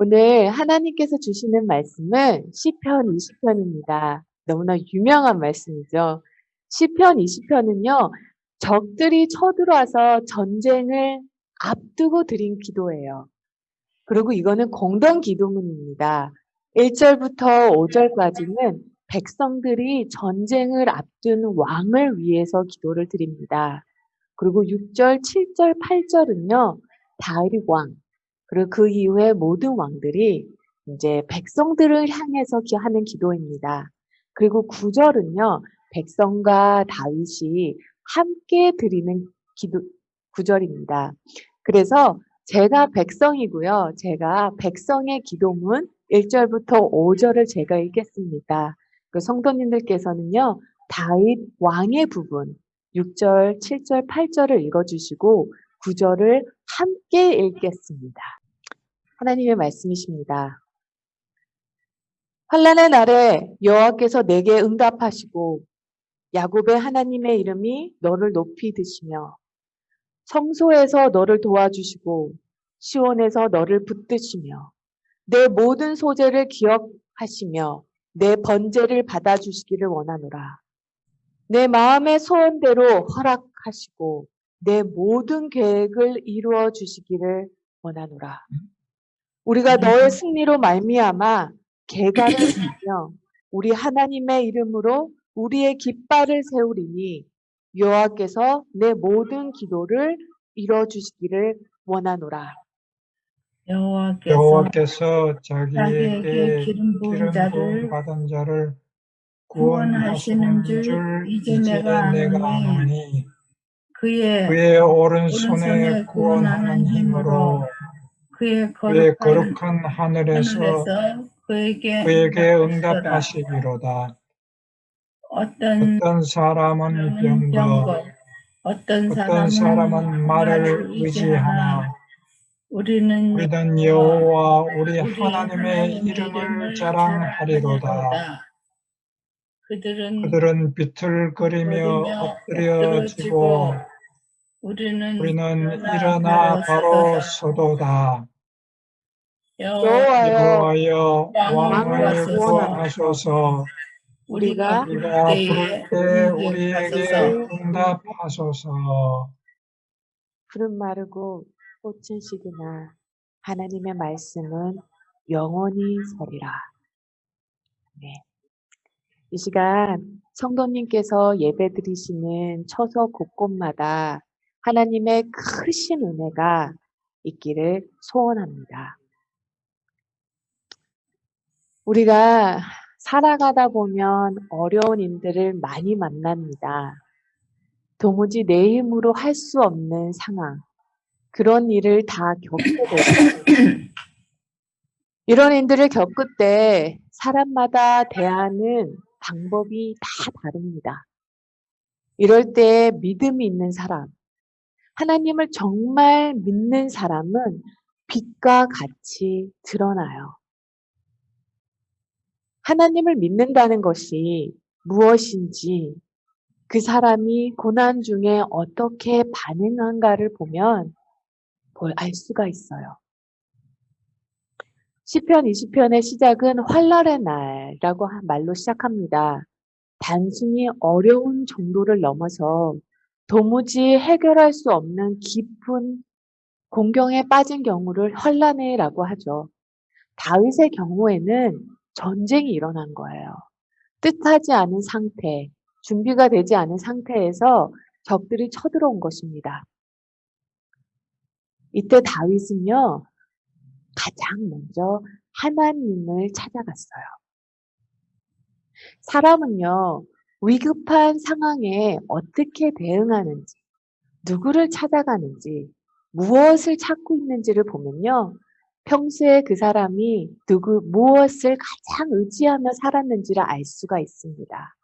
오늘 하나님께서 주시는 말씀은 시편 20편입니다. 너무나 유명한 말씀이죠. 시편 20편은요, 적들이 쳐들어와서 전쟁을 앞두고 드린 기도예요. 그리고 이거는 공동 기도문입니다. 1절부터 5절까지는 백성들이 전쟁을 앞둔 왕을 위해서 기도를 드립니다. 그리고 6절, 7절, 8절은요, 다윗 왕, 그리고 그 이후에 모든 왕들이 이제 백성들을 향해서 하는 기도입니다. 그리고 9절은요, 백성과 다윗이 함께 드리는 기도, 구절입니다. 그래서 제가 백성이고요. 제가 백성의 기도문 1절부터 5절을 제가 읽겠습니다. 그 성도님들께서는요, 다윗 왕의 부분 6절, 7절, 8절을 읽어주시고 9절을 함께 읽겠습니다. 하나님의 말씀이십니다. 환난의 날에 여호와께서 내게 응답하시고 야곱의 하나님의 이름이 너를 높이 드시며 성소에서 너를 도와주시고 시온에서 너를 붙드시며 내 모든 소재를 기억하시며 내 번제를 받아주시기를 원하노라. 내 마음의 소원대로 허락하시고 내 모든 계획을 이루어 주시기를 원하노라. 우리가 너의 승리로 말미암아 계가를 하며 우리 하나님의 이름으로 우리의 깃발을 세우리니 여호와께서 내 모든 기도를 이루어 주시기를 원하노라. 여호와께서 자기에게 자기에게 기름 부은 기름 부음 자를 받은 자를 구원하시는 구원하시는 줄 이제 이제 내가 내가 아노니 아노니 그의 그의 오른손에 오른손에 구원하는 힘으로 그의 그의 거룩한 거룩한 하늘에서 하늘에서 그에게 그에게 응답하시더라. 응답하시기로다. 어떤 어떤 사람은 사람은 병거, 어떤 어떤 사람은 말을 의지하나 우리는 우리는 여호와 우리 우리 하나님의 이름을 자랑하리로다. 그들은 비틀거리며 엎드려지고 우리는 일어나 바로 서도다. 여호와여 여호와여 왕을 왕을 구원하소서. 우리가 부를 때 우리에게 응답하소서. 응답하소서. 푸른 마르고 꽃은 시드나 하나님의 말씀은 영원히 서리라. 네. 이 시간 성도님께서 예배 드리시는 처소 곳곳마다 하나님의 크신 은혜가 있기를 소원합니다. 우리가 살아가다 보면 어려운 일들을 많이 만납니다. 도무지 내 힘으로 할 수 없는 상황, 그런 일을 다 겪게 되고 이런 일들을 겪을 때 사람마다 대하는 방법이 다 다릅니다. 이럴 때 믿음이 있는 사람, 하나님을 정말 믿는 사람은 빛과 같이 드러나요. 하나님을 믿는다는 것이 무엇인지 그 사람이 고난 중에 어떻게 반응한가를 보면 알 수가 있어요. 시편 20편의 시작은 환난의 날이라고 한 말로 시작합니다. 단순히 어려운 정도를 넘어서 도무지 해결할 수 없는 깊은 공경에 빠진 경우를 환난이라고 하죠. 다윗의 경우에는 전쟁이 일어난 거예요. 뜻하지 않은 상태, 준비가 되지 않은 상태에서 적들이 쳐들어온 것입니다. 이때 다윗은요, 가장 먼저 하나님을 찾아갔어요. 사람은요, 위급한 상황에 어떻게 대응하는지, 누구를 찾아가는지, 무엇을 찾고 있는지를 보면요, 평소에 그 사람이 무엇을 가장 의지하며 살았는지를 알 수가 있습니다.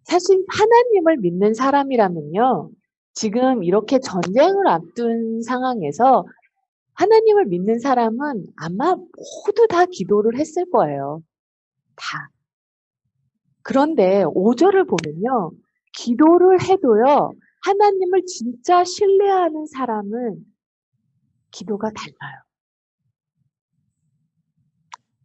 사실 하나님을 믿는 사람이라면요, 지금 이렇게 전쟁을 앞둔 상황에서 하나님을 믿는 사람은 아마 모두 다 기도를 했을 거예요. 다. 그런데 5절을 보면요, 기도를 해도요, 하나님을 진짜 신뢰하는 사람은 기도가 달라요.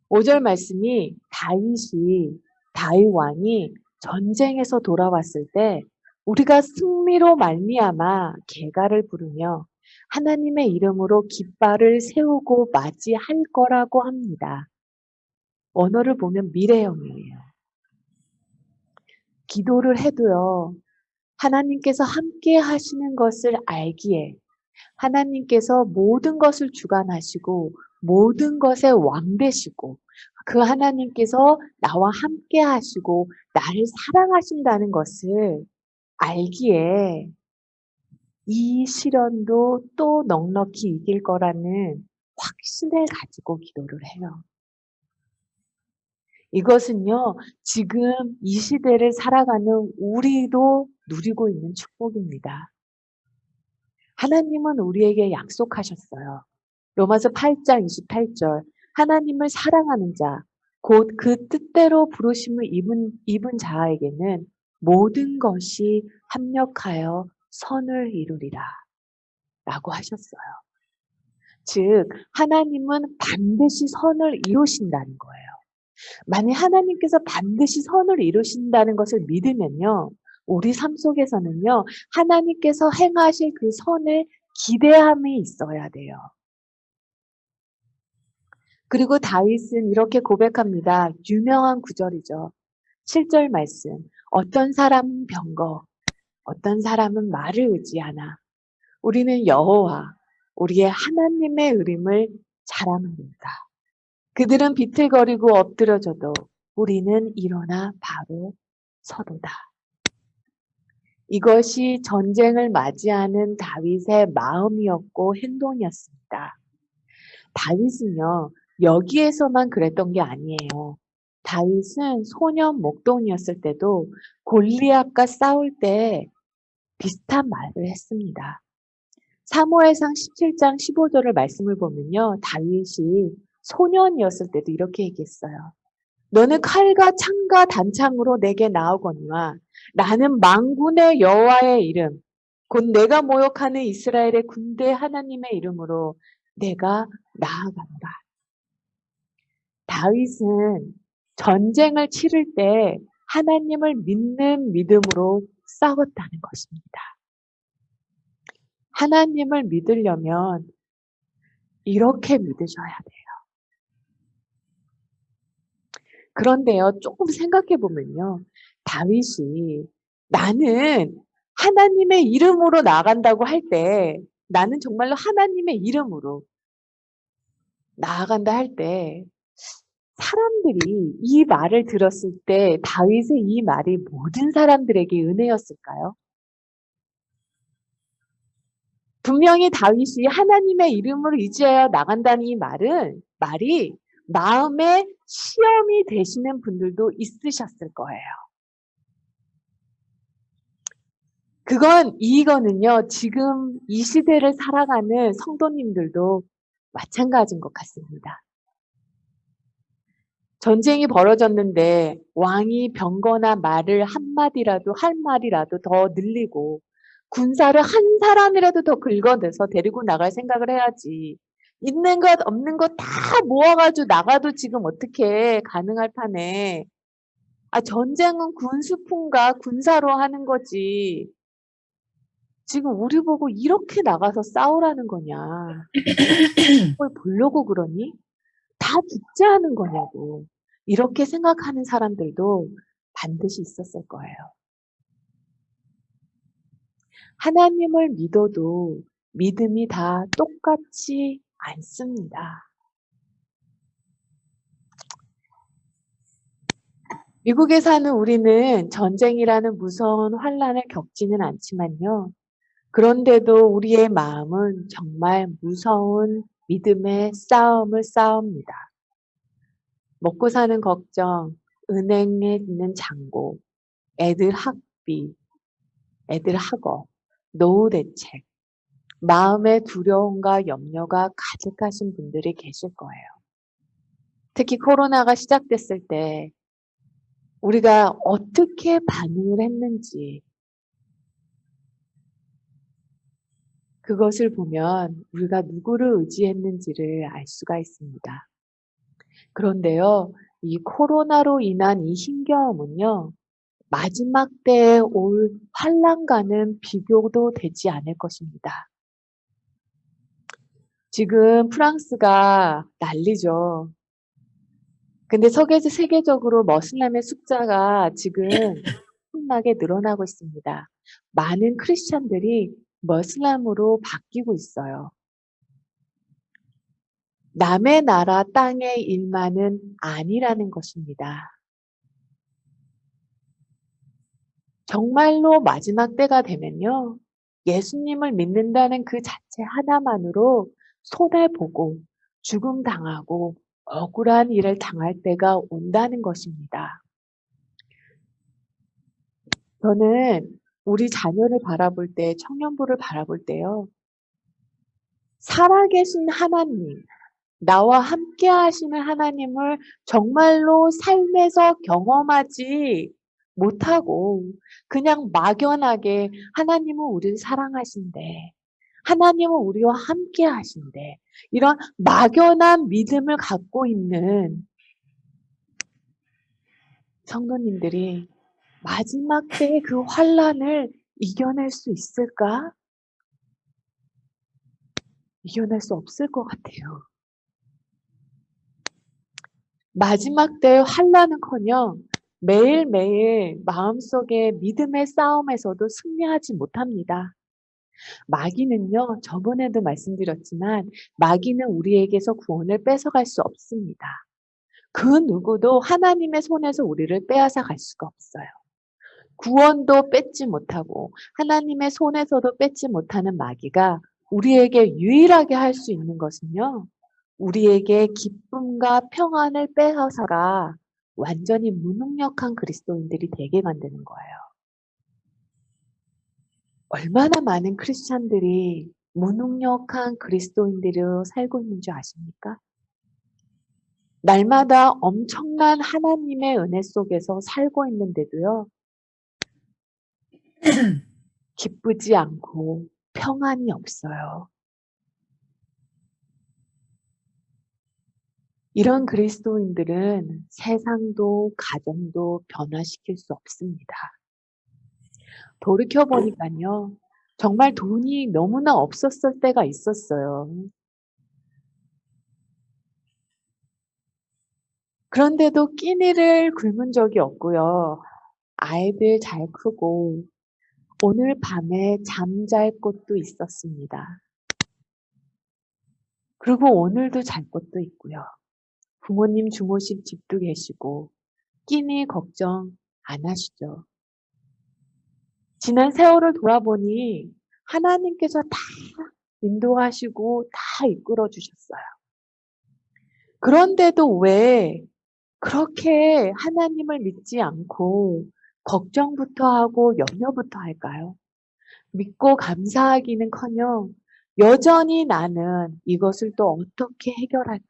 5절 말씀이 다윗 왕이 전쟁에서 돌아왔을 때 우리가 승리로 말미암아 개가를 부르며 하나님의 이름으로 깃발을 세우고 맞이할 거라고 합니다. 언어를 보면 미래형이에요. 기도를 해도요. 하나님께서 함께 하시는 것을 알기에 하나님께서 모든 것을 주관하시고 모든 것의 왕 되시고 그 하나님께서 나와 함께 하시고 나를 사랑하신다는 것을 알기에 이 시련도 또 넉넉히 이길 거라는 확신을 가지고 기도를 해요. 이것은요, 지금 이 시대를 살아가는 우리도 누리고 있는 축복입니다. 하나님은 우리에게 약속하셨어요. 로마서 8장 28절. 하나님을 사랑하는 자, 곧 그 뜻대로 부르심을 입은 자에게는 모든 것이 합력하여 선을 이루리라. 라고 하셨어요. 즉, 하나님은 반드시 선을 이루신다는 거예요. 만약 하나님께서 반드시 선을 이루신다는 것을 믿으면요. 우리 삶 속에서는요. 하나님께서 행하실 그 선을 기대함이 있어야 돼요. 그리고 다윗은 이렇게 고백합니다. 유명한 구절이죠. 7절 말씀. 어떤 사람은 병거, 어떤 사람은 말을 의지하나 우리는 여호와 우리의 하나님의 이름을 자랑합니다. 그들은 비틀거리고 엎드려져도 우리는 일어나 바로 서도다. 이것이 전쟁을 맞이하는 다윗의 마음이었고 행동이었습니다. 다윗은요, 여기에서만 그랬던 게 아니에요. 다윗은 소년 목동이었을 때도 골리앗과 싸울 때 비슷한 말을 했습니다. 사무엘상 17장 15절을 말씀을 보면요. 다윗이 소년이었을 때도 이렇게 얘기했어요. 너는 칼과 창과 단창으로 내게 나오거니와 나는 만군의 여호와의 이름 곧 내가 모욕하는 이스라엘의 군대 하나님의 이름으로 내가 나아간다. 다윗은 전쟁을 치를 때 하나님을 믿는 믿음으로 싸웠다는 것입니다. 하나님을 믿으려면 이렇게 믿으셔야 돼요. 그런데요, 조금 생각해 보면요. 다윗이 나는 하나님의 이름으로 나아간다고 할 때, 나는 정말로 하나님의 이름으로 나아간다 할 때, 사람들이 이 말을 들었을 때 다윗의 이 말이 모든 사람들에게 은혜였을까요? 분명히 다윗이 하나님의 이름을 의지하여 나간다는 이 말이 마음의 시험이 되시는 분들도 있으셨을 거예요. 이거는요, 지금 이 시대를 살아가는 성도님들도 마찬가지인 것 같습니다. 전쟁이 벌어졌는데 왕이 병거나 말을 한마디라도 할 말이라도 더 늘리고 군사를 한 사람이라도 더 긁어내서 데리고 나갈 생각을 해야지. 있는 것 없는 것 다 모아가지고 나가도 지금 어떻게 가능할 판에. 전쟁은 군수품과 군사로 하는 거지. 지금 우리 보고 이렇게 나가서 싸우라는 거냐. 그걸 보려고 그러니? 다 죽지 않은 거냐고. 이렇게 생각하는 사람들도 반드시 있었을 거예요. 하나님을 믿어도 믿음이 다 똑같지 않습니다. 미국에 사는 우리는 전쟁이라는 무서운 환란을 겪지는 않지만요. 그런데도 우리의 마음은 정말 무서운 믿음의 싸움을 싸웁니다. 먹고 사는 걱정, 은행에 있는 잔고, 애들 학비, 애들 학업, 노후 대책, 마음의 두려움과 염려가 가득하신 분들이 계실 거예요. 특히 코로나가 시작됐을 때 우리가 어떻게 반응을 했는지 그것을 보면 우리가 누구를 의지했는지를 알 수가 있습니다. 그런데요, 이 코로나로 인한 이 힘겨움은요, 마지막 때에 올 환란과는 비교도 되지 않을 것입니다. 지금 프랑스가 난리죠. 근데 세계적으로 머슬람의 숫자가 지금 엄청나게 늘어나고 있습니다. 많은 크리스찬들이 머슬람으로 바뀌고 있어요. 남의 나라 땅의 일만은 아니라는 것입니다. 정말로 마지막 때가 되면요. 예수님을 믿는다는 그 자체 하나만으로 손해보고 죽음 당하고 억울한 일을 당할 때가 온다는 것입니다. 저는 우리 자녀를 바라볼 때, 청년부를 바라볼 때요. 살아계신 하나님, 나와 함께 하시는 하나님을 정말로 삶에서 경험하지 못하고 그냥 막연하게 하나님은 우리를 사랑하신대. 하나님은 우리와 함께 하신대. 이런 막연한 믿음을 갖고 있는 성도님들이 마지막 때의 그 환란을 이겨낼 수 있을까? 이겨낼 수 없을 것 같아요. 마지막 때의 환란은커녕 매일매일 마음속에 믿음의 싸움에서도 승리하지 못합니다. 마귀는요, 저번에도 말씀드렸지만 마귀는 우리에게서 구원을 뺏어갈 수 없습니다. 그 누구도 하나님의 손에서 우리를 빼앗아 갈 수가 없어요. 구원도 뺏지 못하고 하나님의 손에서도 뺏지 못하는 마귀가 우리에게 유일하게 할 수 있는 것은요. 우리에게 기쁨과 평안을 빼앗아가 완전히 무능력한 그리스도인들이 되게 만드는 거예요. 얼마나 많은 크리스찬들이 무능력한 그리스도인들로 살고 있는 줄 아십니까? 날마다 엄청난 하나님의 은혜 속에서 살고 있는데도요. 기쁘지 않고 평안이 없어요. 이런 그리스도인들은 세상도 가정도 변화시킬 수 없습니다. 돌이켜보니까요. 정말 돈이 너무나 없었을 때가 있었어요. 그런데도 끼니를 굶은 적이 없고요. 아이들 잘 크고 오늘 밤에 잠잘 곳도 있었습니다. 그리고 오늘도 잘 곳도 있고요. 부모님 주무신 집도 계시고 끼니 걱정 안 하시죠. 지난 세월을 돌아보니 하나님께서 다 인도하시고 다 이끌어 주셨어요. 그런데도 왜 그렇게 하나님을 믿지 않고 걱정부터 하고 염려부터 할까요? 믿고 감사하기는커녕 여전히 나는 이것을 또 어떻게 해결할까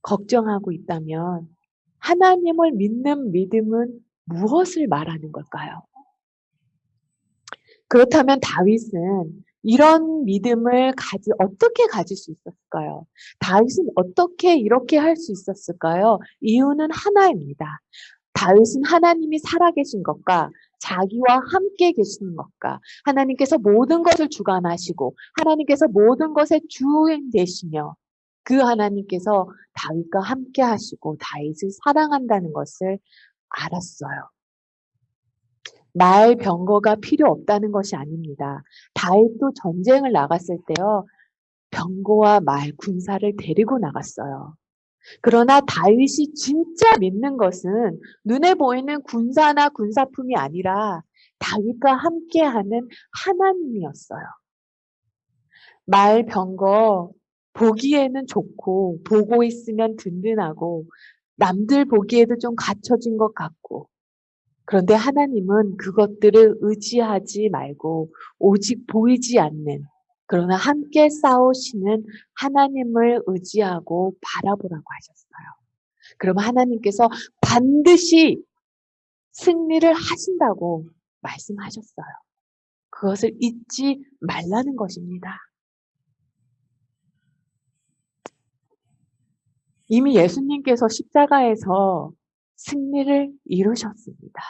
걱정하고 있다면 하나님을 믿는 믿음은 무엇을 말하는 걸까요? 그렇다면 다윗은 이런 믿음을 어떻게 가질 수 있었을까요? 다윗은 어떻게 이렇게 할 수 있었을까요? 이유는 하나입니다. 다윗은 하나님이 살아계신 것과 자기와 함께 계시는 것과 하나님께서 모든 것을 주관하시고 하나님께서 모든 것의 주인 되시며 그 하나님께서 다윗과 함께 하시고 다윗을 사랑한다는 것을 알았어요. 말 병거가 필요 없다는 것이 아닙니다. 다윗도 전쟁을 나갔을 때요. 병거와 말, 군사를 데리고 나갔어요. 그러나 다윗이 진짜 믿는 것은 눈에 보이는 군사나 군사품이 아니라 다윗과 함께하는 하나님이었어요. 말, 병거 보기에는 좋고 보고 있으면 든든하고 남들 보기에도 좀 갖춰진 것 같고 그런데 하나님은 그것들을 의지하지 말고 오직 보이지 않는 그러나 함께 싸우시는 하나님을 의지하고 바라보라고 하셨어요. 그럼 하나님께서 반드시 승리를 하신다고 말씀하셨어요. 그것을 잊지 말라는 것입니다. 이미 예수님께서 십자가에서 승리를 이루셨습니다.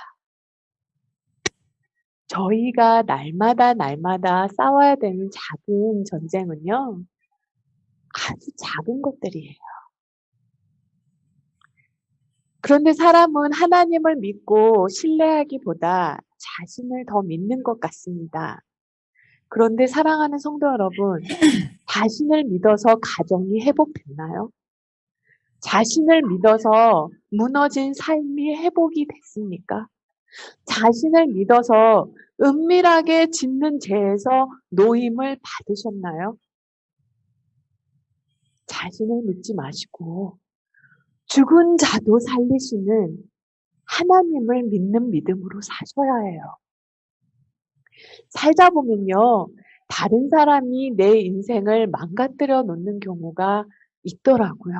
저희가 날마다 싸워야 되는 작은 전쟁은요, 아주 작은 것들이에요. 그런데 사람은 하나님을 믿고 신뢰하기보다 자신을 더 믿는 것 같습니다. 그런데 사랑하는 성도 여러분, 자신을 믿어서 가정이 회복됐나요? 자신을 믿어서 무너진 삶이 회복이 됐습니까? 자신을 믿어서 은밀하게 짓는 죄에서 노임을 받으셨나요? 자신을 믿지 마시고 죽은 자도 살리시는 하나님을 믿는 믿음으로 사셔야 해요. 살다 보면요, 다른 사람이 내 인생을 망가뜨려 놓는 경우가 있더라고요.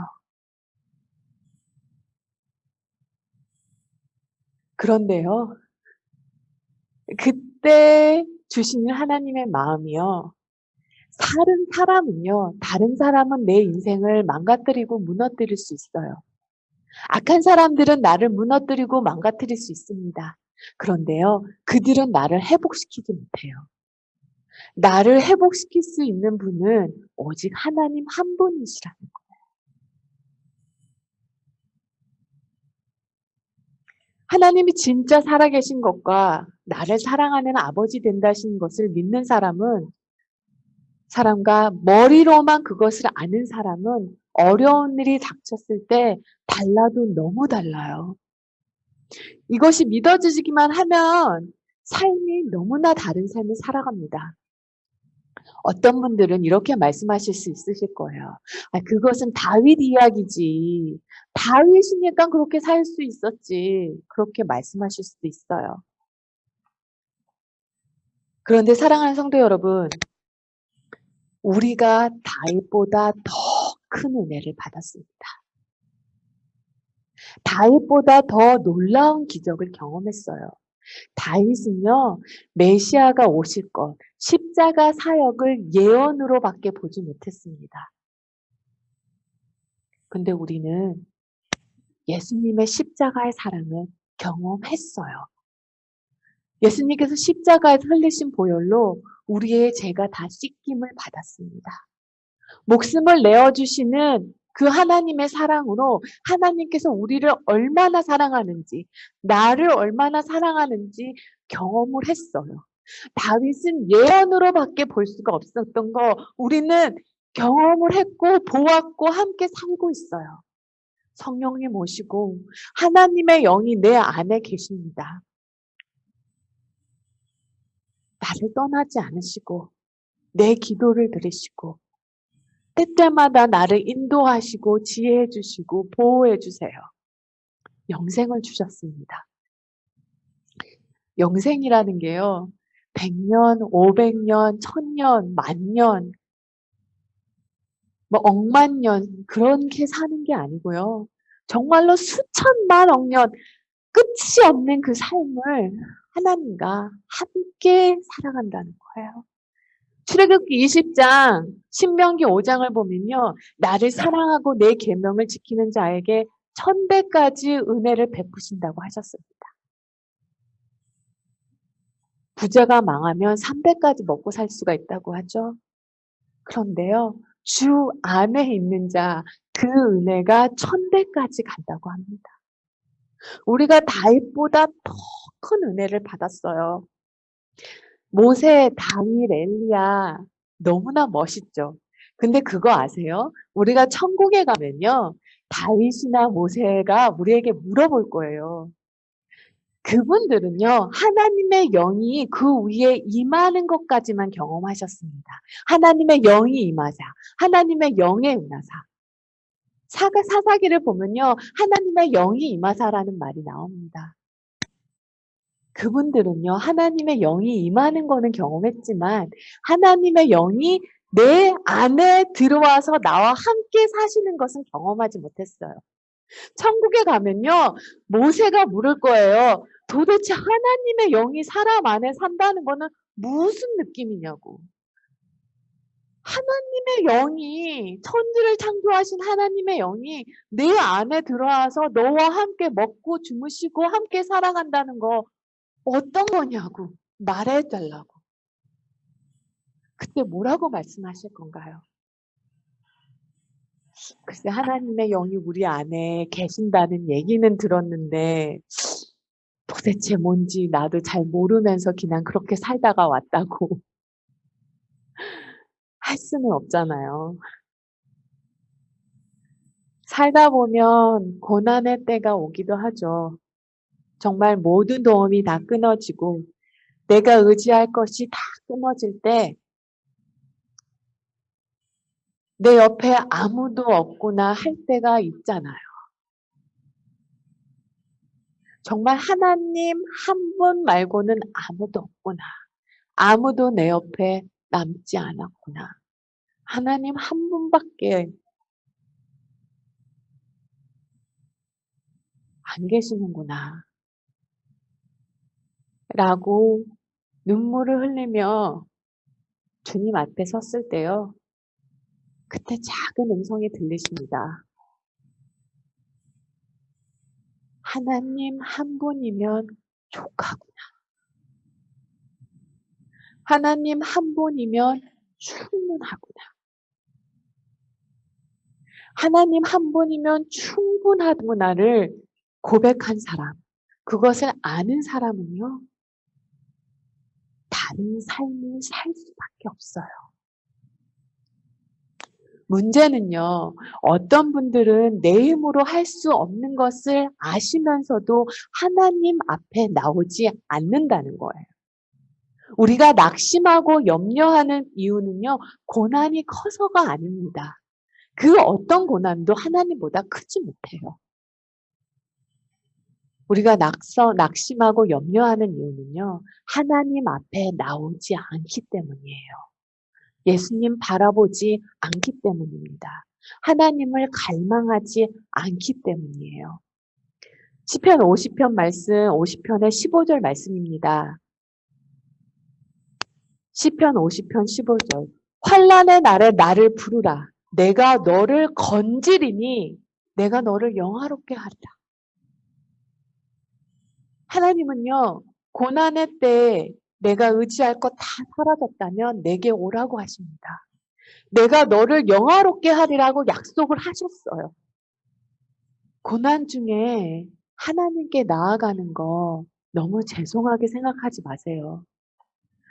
그런데요, 그때 주시는 하나님의 마음이요, 다른 사람은 내 인생을 망가뜨리고 무너뜨릴 수 있어요. 악한 사람들은 나를 무너뜨리고 망가뜨릴 수 있습니다. 그런데요, 그들은 나를 회복시키지 못해요. 나를 회복시킬 수 있는 분은 오직 하나님 한 분이시라는 거예요. 하나님이 진짜 살아계신 것과 나를 사랑하는 아버지 된다신 것을 믿는 사람과 머리로만 그것을 아는 사람은 어려운 일이 닥쳤을 때 달라도 너무 달라요. 이것이 믿어지기만 하면 삶이 너무나 다른 삶을 살아갑니다. 어떤 분들은 이렇게 말씀하실 수 있으실 거예요. 그것은 다윗 이야기지. 다윗이니까 그렇게 살 수 있었지. 그렇게 말씀하실 수도 있어요. 그런데 사랑하는 성도 여러분, 우리가 다윗보다 더 큰 은혜를 받았습니다. 다윗보다 더 놀라운 기적을 경험했어요. 다윗은요, 메시아가 오실 것, 십자가 사역을 예언으로밖에 보지 못했습니다. 근데 우리는 예수님의 십자가의 사랑을 경험했어요. 예수님께서 십자가에서 흘리신 보혈로 우리의 죄가 다 씻김을 받았습니다. 목숨을 내어주시는 그 하나님의 사랑으로 하나님께서 우리를 얼마나 사랑하는지, 나를 얼마나 사랑하는지 경험을 했어요. 다윗은 예언으로밖에 볼 수가 없었던 거 우리는 경험을 했고 보았고 함께 살고 있어요. 성령님 오시고 하나님의 영이 내 안에 계십니다. 나를 떠나지 않으시고 내 기도를 들으시고 때때마다 나를 인도하시고 지혜해 주시고 보호해 주세요. 영생을 주셨습니다. 영생이라는 게요. 100년, 500년, 1000년, 만년, 억만 년 그렇게 사는 게 아니고요. 정말로 수천만 억년 끝이 없는 그 삶을 하나님과 함께 살아간다는 거예요. 출애굽기 20장, 신명기 5장을 보면요. 나를 사랑하고 내 계명을 지키는 자에게 1000배까지 은혜를 베푸신다고 하셨습니다. 부자가 망하면 3배까지 먹고 살 수가 있다고 하죠. 그런데요. 주 안에 있는 자, 그 은혜가 1000배까지 간다고 합니다. 우리가 다윗보다 더 큰 은혜를 받았어요. 모세, 다윗, 엘리야 너무나 멋있죠. 근데 그거 아세요? 우리가 천국에 가면요. 다윗이나 모세가 우리에게 물어볼 거예요. 그분들은요. 하나님의 영이 그 위에 임하는 것까지만 경험하셨습니다. 하나님의 영이 임하사, 하나님의 영에 임하사. 사사기를 보면요. 하나님의 영이 임하사라는 말이 나옵니다. 그분들은요. 하나님의 영이 임하는 거는 경험했지만 하나님의 영이 내 안에 들어와서 나와 함께 사시는 것은 경험하지 못했어요. 천국에 가면요. 모세가 물을 거예요. 도대체 하나님의 영이 사람 안에 산다는 거는 무슨 느낌이냐고. 하나님의 영이, 천지를 창조하신 하나님의 영이 내 안에 들어와서 너와 함께 먹고 주무시고 함께 살아간다는 거 어떤 거냐고 말해달라고. 그때 뭐라고 말씀하실 건가요? 글쎄, 하나님의 영이 우리 안에 계신다는 얘기는 들었는데 도대체 뭔지 나도 잘 모르면서 그냥 그렇게 살다가 왔다고 할 수는 없잖아요. 살다 보면 고난의 때가 오기도 하죠. 정말 모든 도움이 다 끊어지고 내가 의지할 것이 다 끊어질 때 내 옆에 아무도 없구나 할 때가 있잖아요. 정말 하나님 한 분 말고는 아무도 없구나. 아무도 내 옆에 남지 않았구나. 하나님 한 분밖에 안 계시는구나. 라고 눈물을 흘리며 주님 앞에 섰을 때요. 그때 작은 음성이 들리십니다. 하나님 한 분이면 족하구나. 하나님 한 분이면 충분하구나. 하나님 한 분이면 충분하구나를 고백한 사람, 그것을 아는 사람은요, 다른 삶을 살 수밖에 없어요. 문제는요, 어떤 분들은 내 힘으로 할 수 없는 것을 아시면서도 하나님 앞에 나오지 않는다는 거예요. 우리가 낙심하고 염려하는 이유는요, 고난이 커서가 아닙니다. 그 어떤 고난도 하나님보다 크지 못해요. 우리가 낙심하고 염려하는 이유는요, 하나님 앞에 나오지 않기 때문이에요. 예수님 바라보지 않기 때문입니다. 하나님을 갈망하지 않기 때문이에요. 시편 50편 말씀, 50편의 15절 말씀입니다. 시편 50편 15절. 환난의 날에 나를 부르라. 내가 너를 건지리니 내가 너를 영화롭게 하리라. 하나님은요, 고난의 때에 내가 의지할 것 다 사라졌다면 내게 오라고 하십니다. 내가 너를 영화롭게 하리라고 약속을 하셨어요. 고난 중에 하나님께 나아가는 거 너무 죄송하게 생각하지 마세요.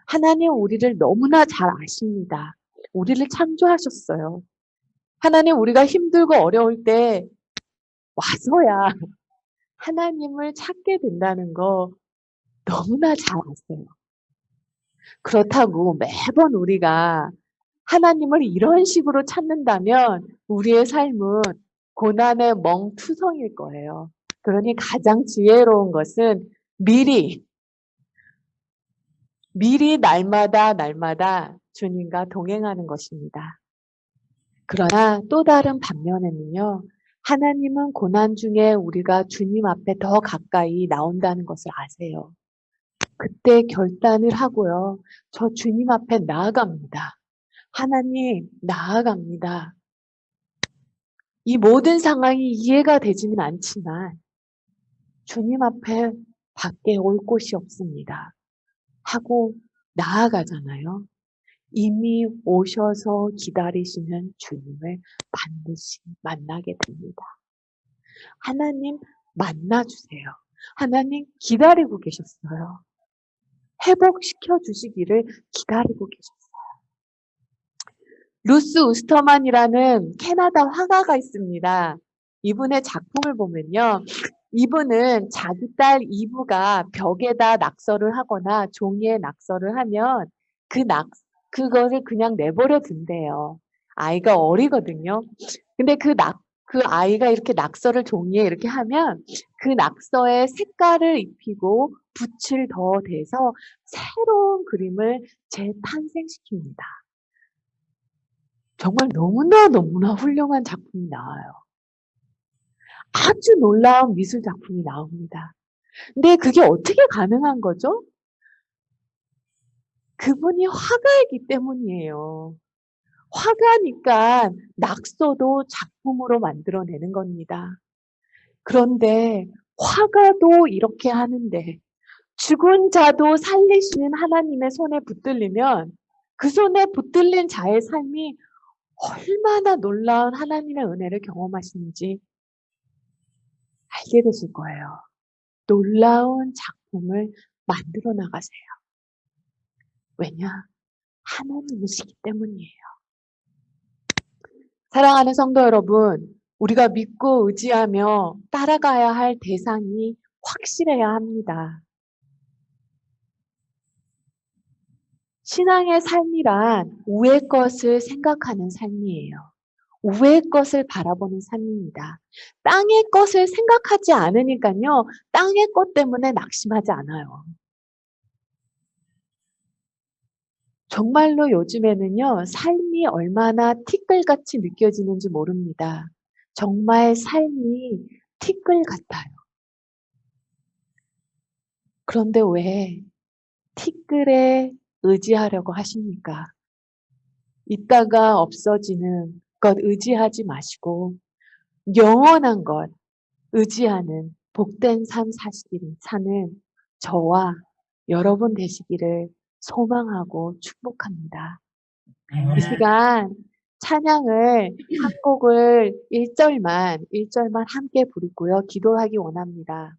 하나님 우리를 너무나 잘 아십니다. 우리를 창조하셨어요. 하나님 우리가 힘들고 어려울 때 와서야 하나님을 찾게 된다는 거 너무나 잘 아세요. 그렇다고 매번 우리가 하나님을 이런 식으로 찾는다면 우리의 삶은 고난의 멍투성일 거예요. 그러니 가장 지혜로운 것은 미리 날마다 주님과 동행하는 것입니다. 그러나 또 다른 반면에는요, 하나님은 고난 중에 우리가 주님 앞에 더 가까이 나온다는 것을 아세요. 그때 결단을 하고요, 저 주님 앞에 나아갑니다. 하나님, 나아갑니다. 이 모든 상황이 이해가 되지는 않지만 주님 앞에 밖에 올 곳이 없습니다. 하고 나아가잖아요. 이미 오셔서 기다리시는 주님을 반드시 만나게 됩니다. 하나님 만나주세요. 하나님 기다리고 계셨어요. 회복시켜 주시기를 기다리고 계셨어요. 루스 우스터만이라는 캐나다 화가가 있습니다. 이분의 작품을 보면요. 이분은 자기 딸 이브가 벽에다 낙서를 하거나 종이에 낙서를 하면 그거를 그냥 내버려 둔대요. 아이가 어리거든요. 근데 그 아이가 이렇게 낙서를 종이에 이렇게 하면 그 낙서에 색깔을 입히고 붓을 더 대서 새로운 그림을 재탄생시킵니다. 정말 너무나 훌륭한 작품이 나와요. 아주 놀라운 미술 작품이 나옵니다. 근데 그게 어떻게 가능한 거죠? 그분이 화가이기 때문이에요. 화가니까 낙서도 작품으로 만들어내는 겁니다. 그런데 화가도 이렇게 하는데 죽은 자도 살리시는 하나님의 손에 붙들리면 그 손에 붙들린 자의 삶이 얼마나 놀라운 하나님의 은혜를 경험하시는지 알게 되실 거예요. 놀라운 작품을 만들어 나가세요. 왜냐? 하나님이시기 때문이에요. 사랑하는 성도 여러분, 우리가 믿고 의지하며 따라가야 할 대상이 확실해야 합니다. 신앙의 삶이란 우의 것을 생각하는 삶이에요. 우의 것을 바라보는 삶입니다. 땅의 것을 생각하지 않으니까요, 땅의 것 때문에 낙심하지 않아요. 정말로 요즘에는요, 삶이 얼마나 티끌같이 느껴지는지 모릅니다. 정말 삶이 티끌 같아요. 그런데 왜 티끌에 의지하려고 하십니까? 있다가 없어지는 것 의지하지 마시고 영원한 것 의지하는 복된 삶 사는 저와 여러분 되시기를 소망하고 축복합니다. 이 시간 찬양을 한 곡을 1절만 함께 부르고요. 기도하기 원합니다.